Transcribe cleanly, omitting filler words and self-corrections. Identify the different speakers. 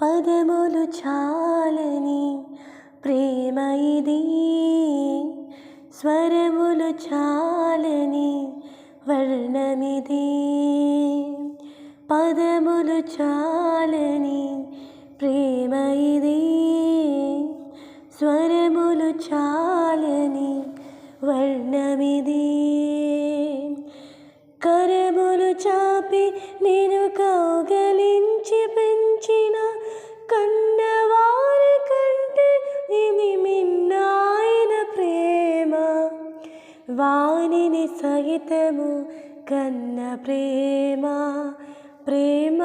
Speaker 1: పదములు చాలని ప్రేమ ఇది, స్వరములు చాలని వర్ణమిది. పదములు చాలని ప్రేమ ఇది, స్వరములు చాలని వర్ణమిది. కరములు చాపి నేను కౌగలించి పెంచిన కన్నవారి కంటే ఇది మిన్నాయన ప్రేమ. వానిని సహితము కన్న ప్రేమ, ప్రేమ.